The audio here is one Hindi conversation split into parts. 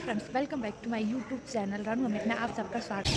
Friends, welcome back to my YouTube channel Ranu Amit में आप सबका स्वागत है।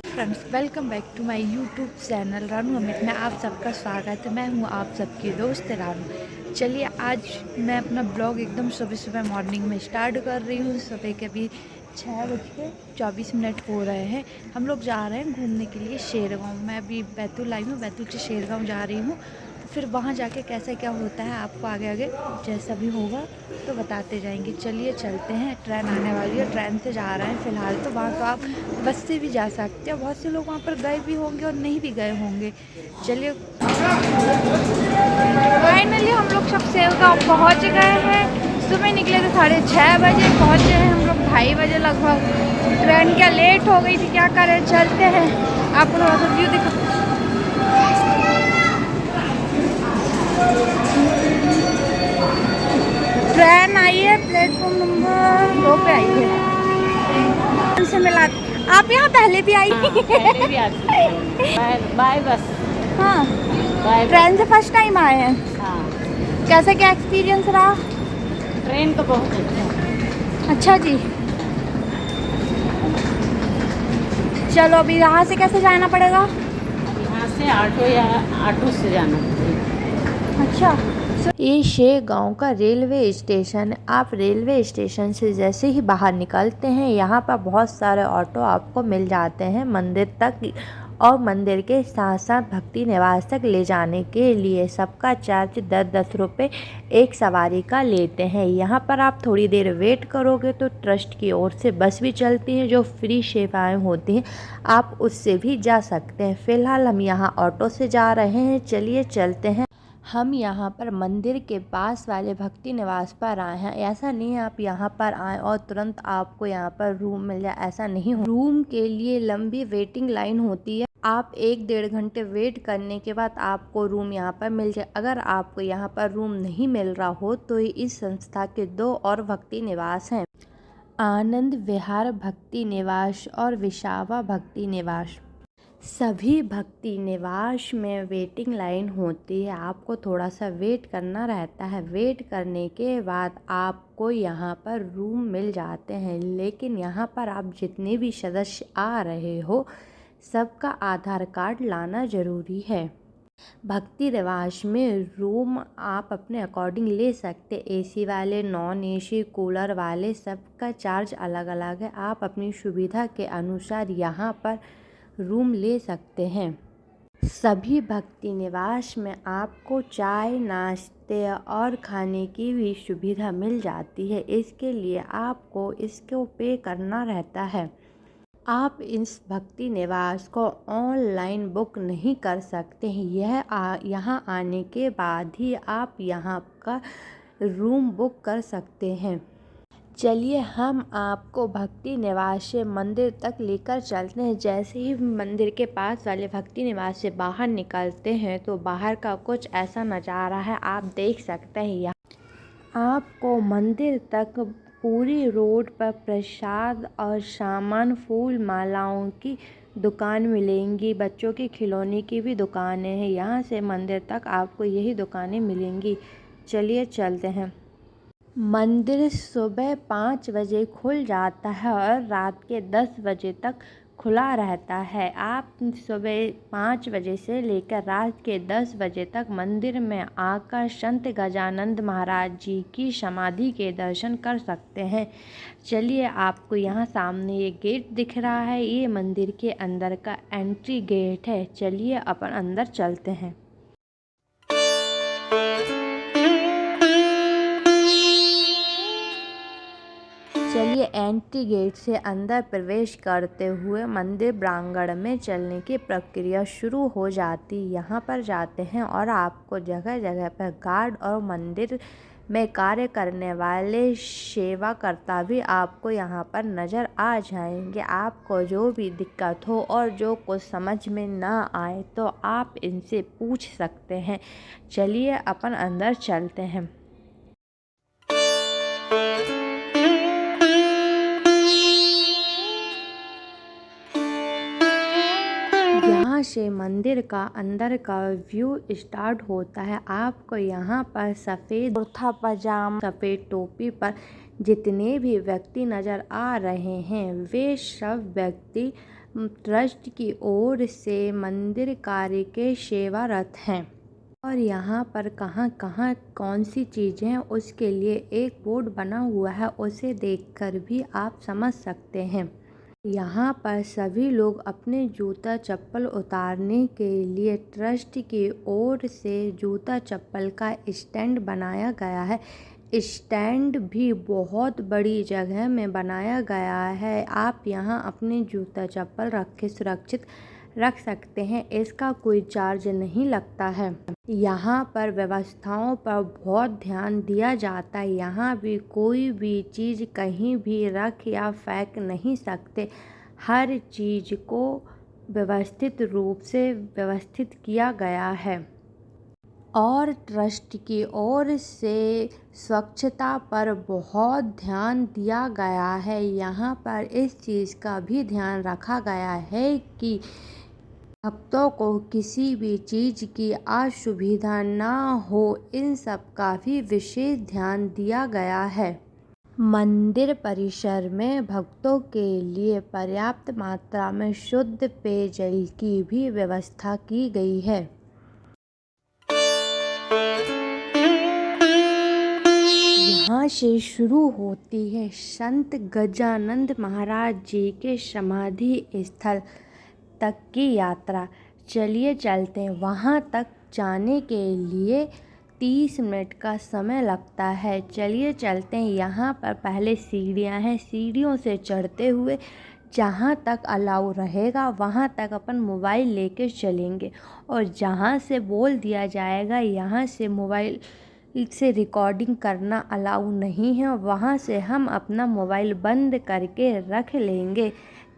Friends, welcome back to my YouTube channel Ranu Amit में आप सबका स्वागत है। मैं हूँ आप सबकी दोस्त रानू। चलिए, आज मैं अपना ब्लॉग एकदम सुबह सुबह मॉर्निंग में स्टार्ट कर रही हूँ। सुबह के अभी 6:24 हो रहे हैं। हम लोग जा रहे हैं घूमने के लिए शेरगांव। मैं अभी बैतूल आई हूँ, बैतूल से शेरगांव जा रही हूँ। तो फिर वहाँ जाके कैसे क्या होता है आपको आगे आगे जैसा भी होगा तो बताते जाएंगे। चलिए चलते हैं, ट्रेन आने वाली है, ट्रेन से जा रहे हैं फ़िलहाल तो। वहाँ तो आप बस से भी जा सकते हैं, बहुत से लोग वहाँ पर गए भी होंगे और नहीं भी गए होंगे। चलिए, फाइनली हम लोग सब शेरगांव पहुँच गए हैं। सुबह निकले थे 6:30 बजे, पहुँचे हैं हम लोग 2:30 बजे लगभग। ट्रेन क्या लेट हो गई थी, क्या करें, चलते हैं। आपको थोड़ा सा व्यू दिखा। ट्रेन आई है, प्लेटफॉर्म नंबर 2 पे आई है। से मिला। आप यहाँ पहले भी आई? हाँ, पहले भी आती थी। बाय बस। हाँ, बाय ट्रेन से फर्स्ट टाइम आए हैं। हाँ, कैसा क्या एक्सपीरियंस रहा? ट्रेन तो बहुत अच्छा। अच्छा जी। चलो, अभी यहाँ से कैसे जाना पड़ेगा? अब यहाँ से ऑटो से जाना पड़ेगा। अच्छा। ये शेरगांव का रेलवे स्टेशन है। आप रेलवे स्टेशन से जैसे ही बाहर निकलते हैं यहाँ पर बहुत सारे ऑटो आपको मिल जाते हैं मंदिर तक और मंदिर के साथ साथ भक्ति निवास तक ले जाने के लिए। सबका चार्ज 10-10 रुपये एक सवारी का लेते हैं। यहाँ पर आप थोड़ी देर वेट करोगे तो ट्रस्ट की ओर से बस भी चलती हैं जो फ्री सेवाएं होती हैं, आप उससे भी जा सकते हैं। फ़िलहाल हम यहाँ ऑटो से जा रहे हैं, चलिए चलते हैं। हम यहाँ पर मंदिर के पास वाले भक्ति निवास पर आए हैं। ऐसा नहीं है आप यहाँ पर आएँ और तुरंत आपको यहाँ पर रूम मिल जाए, ऐसा नहीं हो। रूम के लिए लंबी वेटिंग लाइन होती है। आप 1-1.5 घंटे वेट करने के बाद आपको रूम यहाँ पर मिल जाए। अगर आपको यहाँ पर रूम नहीं मिल रहा हो तो इस संस्था के 2 और भक्ति निवास हैं, आनंद विहार भक्ति निवास और विसावा भक्ति निवास। सभी भक्ति निवास में वेटिंग लाइन होती है, आपको थोड़ा सा वेट करना रहता है। वेट करने के बाद आपको यहाँ पर रूम मिल जाते हैं। लेकिन यहाँ पर आप जितने भी सदस्य आ रहे हो सबका आधार कार्ड लाना ज़रूरी है। भक्ति निवास में रूम आप अपने अकॉर्डिंग ले सकते। एसी वाले, नॉन एसी, कूलर वाले, सबका चार्ज अलग अलग है। आप अपनी सुविधा के अनुसार यहाँ पर रूम ले सकते हैं। सभी भक्ति निवास में आपको चाय, नाश्ते और खाने की भी सुविधा मिल जाती है। इसके लिए आपको इसको पे करना रहता है। आप इस भक्ति निवास को ऑनलाइन बुक नहीं कर सकते हैं। यहाँ आने के बाद ही आप यहाँ का रूम बुक कर सकते हैं। चलिए, हम आपको भक्ति निवास से मंदिर तक लेकर चलते हैं। जैसे ही मंदिर के पास वाले भक्ति निवास से बाहर निकलते हैं तो बाहर का कुछ ऐसा नज़ारा है, आप देख सकते हैं। यहाँ आपको मंदिर तक पूरी रोड पर प्रसाद और सामान, फूल मालाओं की दुकान मिलेंगी। बच्चों की खिलौने की भी दुकानें हैं। यहाँ से मंदिर तक आपको यही दुकानें मिलेंगी। चलिए चलते हैं। मंदिर सुबह 5 बजे खुल जाता है और रात के 10 बजे तक खुला रहता है। आप सुबह 5 बजे से लेकर रात के 10 बजे तक मंदिर में आकर संत गजानंद महाराज जी की समाधि के दर्शन कर सकते हैं। चलिए, आपको यहाँ सामने ये गेट दिख रहा है, ये मंदिर के अंदर का एंट्री गेट है। चलिए अपन अंदर चलते हैं। चलिए, एंट्री गेट से अंदर प्रवेश करते हुए मंदिर प्रांगण में चलने की प्रक्रिया शुरू हो जाती। यहाँ पर जाते हैं और आपको जगह जगह पर गार्ड और मंदिर में कार्य करने वाले सेवाकर्ता भी आपको यहाँ पर नज़र आ जाएंगे। आपको जो भी दिक्कत हो और जो कुछ समझ में ना आए तो आप इनसे पूछ सकते हैं। चलिए अपन अंदर चलते हैं। से मंदिर का अंदर का व्यू स्टार्ट होता है। आपको यहाँ पर सफ़ेद कुर्ता पजामा, सफ़ेद टोपी पर जितने भी व्यक्ति नज़र आ रहे हैं वे सब व्यक्ति ट्रस्ट की ओर से मंदिर कार्य के सेवारत हैं। और यहाँ पर कहाँ कहाँ कौन सी चीज़ें हैं उसके लिए एक बोर्ड बना हुआ है, उसे देखकर भी आप समझ सकते हैं। यहाँ पर सभी लोग अपने जूता चप्पल उतारने के लिए ट्रस्ट की ओर से जूता चप्पल का स्टैंड बनाया गया है। स्टैंड भी बहुत बड़ी जगह में बनाया गया है। आप यहाँ अपने जूता चप्पल सुरक्षित रख सकते हैं। इसका कोई चार्ज नहीं लगता है। यहाँ पर व्यवस्थाओं पर बहुत ध्यान दिया जाता है। यहाँ भी कोई भी चीज़ कहीं भी रख या फेंक नहीं सकते। हर चीज़ को व्यवस्थित रूप से व्यवस्थित किया गया है और ट्रस्ट की ओर से स्वच्छता पर बहुत ध्यान दिया गया है। यहाँ पर इस चीज़ का भी ध्यान रखा गया है कि भक्तों को किसी भी चीज़ की असुविधा ना हो, इन सब का भी विशेष ध्यान दिया गया है। मंदिर परिसर में भक्तों के लिए पर्याप्त मात्रा में शुद्ध पेयजल की भी व्यवस्था की गई है। यहाँ से शुरू होती है संत गजानंद महाराज जी के समाधि स्थल तक की यात्रा। चलिए चलते हैं। वहाँ तक जाने के लिए 30 मिनट का समय लगता है। चलिए चलते हैं। यहाँ पर पहले सीढ़ियाँ हैं, सीढ़ियों से चढ़ते हुए जहाँ तक अलाउ रहेगा वहाँ तक अपन मोबाइल लेके चलेंगे और जहाँ से बोल दिया जाएगा यहाँ से मोबाइल से रिकॉर्डिंग करना अलाउ नहीं है, वहाँ से हम अपना मोबाइल बंद करके रख लेंगे।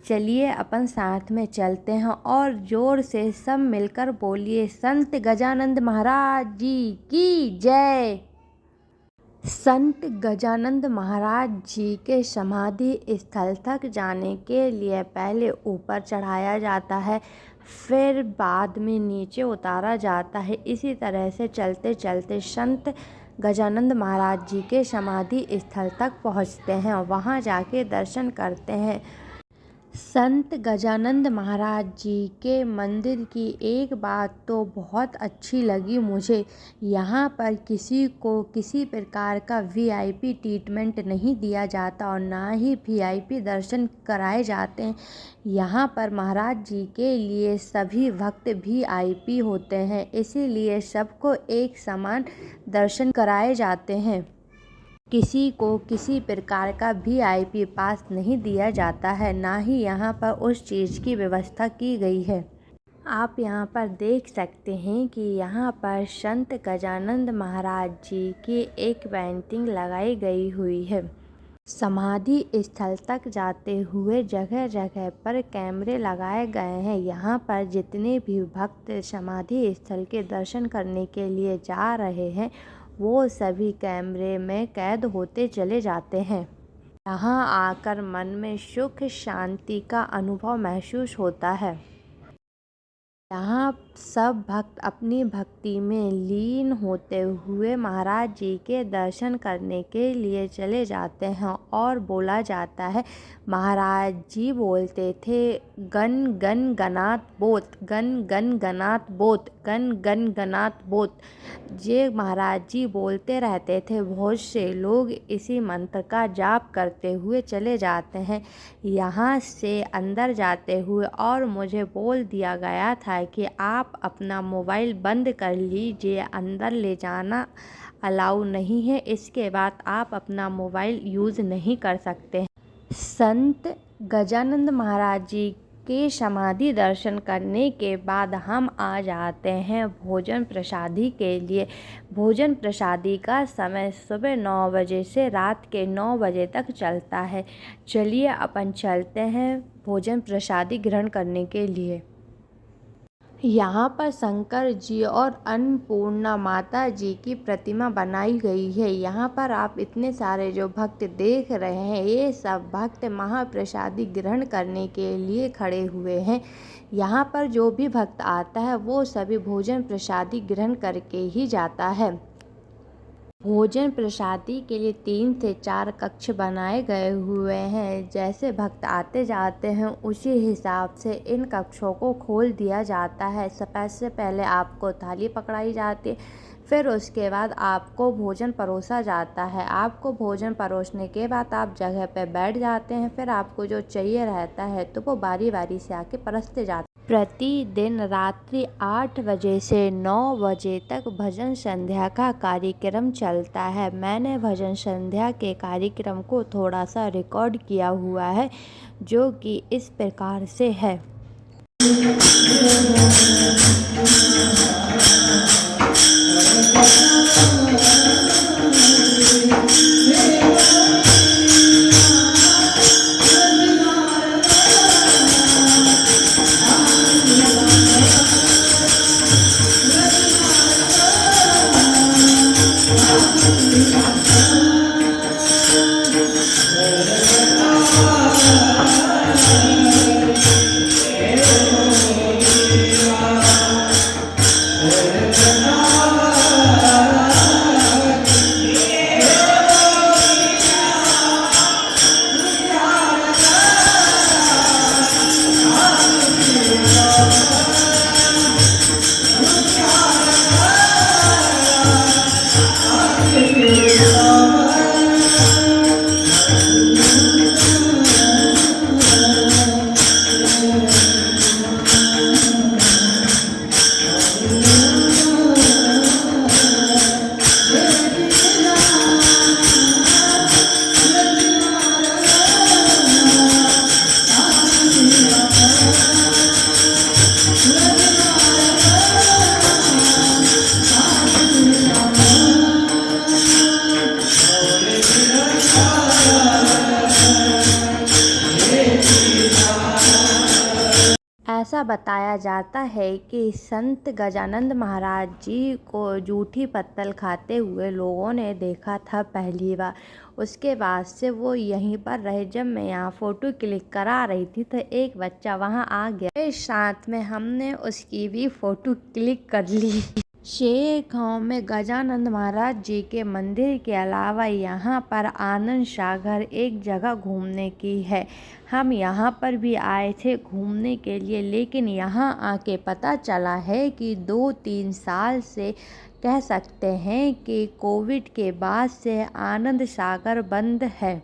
चलिए अपन साथ में चलते हैं और ज़ोर से सब मिलकर बोलिए संत गजानंद महाराज जी की जय। संत गजानंद महाराज जी के समाधि स्थल तक जाने के लिए पहले ऊपर चढ़ाया जाता है, फिर बाद में नीचे उतारा जाता है। इसी तरह से चलते चलते संत गजानंद महाराज जी के समाधि स्थल तक पहुँचते हैं। वहाँ जाके दर्शन करते हैं। संत गजानंद महाराज जी के मंदिर की एक बात तो बहुत अच्छी लगी मुझे। यहाँ पर किसी को किसी प्रकार का वीआईपी ट्रीटमेंट नहीं दिया जाता और ना ही वीआईपी दर्शन कराए जाते हैं। यहाँ पर महाराज जी के लिए सभी भक्त वीआईपी होते हैं, इसीलिए सबको एक समान दर्शन कराए जाते हैं। किसी को किसी प्रकार का वीआईपी पास नहीं दिया जाता है, ना ही यहाँ पर उस चीज़ की व्यवस्था की गई है। आप यहाँ पर देख सकते हैं कि यहाँ पर संत गजानंद महाराज जी की एक पेंटिंग लगाई गई हुई है। समाधि स्थल तक जाते हुए जगह जगह पर कैमरे लगाए गए हैं। यहाँ पर जितने भी भक्त समाधि स्थल के दर्शन करने के लिए जा रहे हैं वो सभी कैमरे में कैद होते चले जाते हैं। यहाँ आकर मन में सुख शांति का अनुभव महसूस होता है। यहाँ सब भक्त अपनी भक्ति में लीन होते हुए महाराज जी के दर्शन करने के लिए चले जाते हैं और बोला जाता है। महाराज जी बोलते थे गण गण गणात बोत, गण गण गणात बोत, गण गण गणात बोत। ये महाराज जी बोलते रहते थे। बहुत से लोग इसी मंत्र का जाप करते हुए चले जाते हैं। यहाँ से अंदर जाते हुए और मुझे बोल दिया गया था कि आप अपना मोबाइल बंद कर लीजिए, अंदर ले जाना अलाउ नहीं है। इसके बाद आप अपना मोबाइल यूज़ नहीं कर सकते। संत गजानंद महाराज जी के समाधि दर्शन करने के बाद हम आ जाते हैं भोजन प्रसादी के लिए। भोजन प्रसादी का समय सुबह 9 बजे से रात के 9 बजे तक चलता है। चलिए अपन चलते हैं भोजन प्रसादी ग्रहण करने के लिए। यहाँ पर शंकर जी और अन्नपूर्णा माता जी की प्रतिमा बनाई गई है। यहाँ पर आप इतने सारे जो भक्त देख रहे हैं, ये सब भक्त महाप्रसादी ग्रहण करने के लिए खड़े हुए हैं। यहाँ पर जो भी भक्त आता है वो सभी भोजन प्रसादी ग्रहण करके ही जाता है। भोजन प्रसादी के लिए 3 से 4 कक्ष बनाए गए हुए हैं। जैसे भक्त आते जाते हैं उसी हिसाब से इन कक्षों को खोल दिया जाता है। सबसे पहले आपको थाली पकड़ाई जाती है, फिर उसके बाद आपको भोजन परोसा जाता है। आपको भोजन परोसने के बाद आप जगह पे बैठ जाते हैं, फिर आपको जो चाहिए रहता है तो वो बारी बारी से आके परसते जाते हैं। प्रतिदिन रात्रि 8 बजे से 9 बजे तक भजन संध्या का कार्यक्रम चलता है। मैंने भजन संध्या के कार्यक्रम को थोड़ा सा रिकॉर्ड किया हुआ है, जो कि इस प्रकार से है। ऐसा बताया जाता है कि संत गजानंद महाराज जी को जूठी पत्तल खाते हुए लोगों ने देखा था पहली बार। उसके बाद से वो यहीं पर रहे। जब मैं यहाँ फ़ोटो क्लिक करा रही थी तो एक बच्चा वहाँ आ गया, इस साथ में हमने उसकी भी फ़ोटो क्लिक कर ली। शेरगांव में गजानंद महाराज जी के मंदिर के अलावा यहाँ पर आनंद सागर एक जगह घूमने की है। हम यहाँ पर भी आए थे घूमने के लिए, लेकिन यहाँ आके पता चला है कि 2-3 साल से कह सकते हैं कि कोविड के बाद से आनंद सागर बंद है।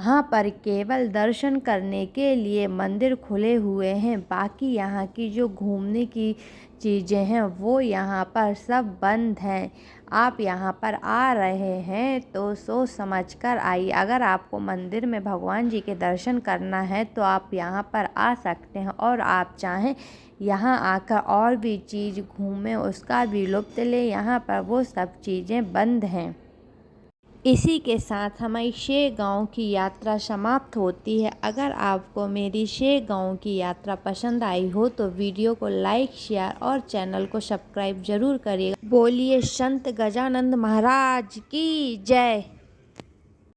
यहाँ पर केवल दर्शन करने के लिए मंदिर खुले हुए हैं, बाकी यहाँ की जो घूमने की चीज़ें हैं वो यहाँ पर सब बंद हैं। आप यहाँ पर आ रहे हैं तो सोच समझ कर आइए। अगर आपको मंदिर में भगवान जी के दर्शन करना है तो आप यहाँ पर आ सकते हैं, और आप चाहें यहाँ आकर और भी चीज़ घूमें, उसका भी लुत्फ़ लें। यहाँ पर वो सब चीज़ें बंद हैं। इसी के साथ हमारी शेरगांव की यात्रा समाप्त होती है। अगर आपको मेरी शेरगांव की यात्रा पसंद आई हो तो वीडियो को लाइक, शेयर और चैनल को सब्सक्राइब जरूर करिएगा। बोलिए संत गजानंद महाराज की जय।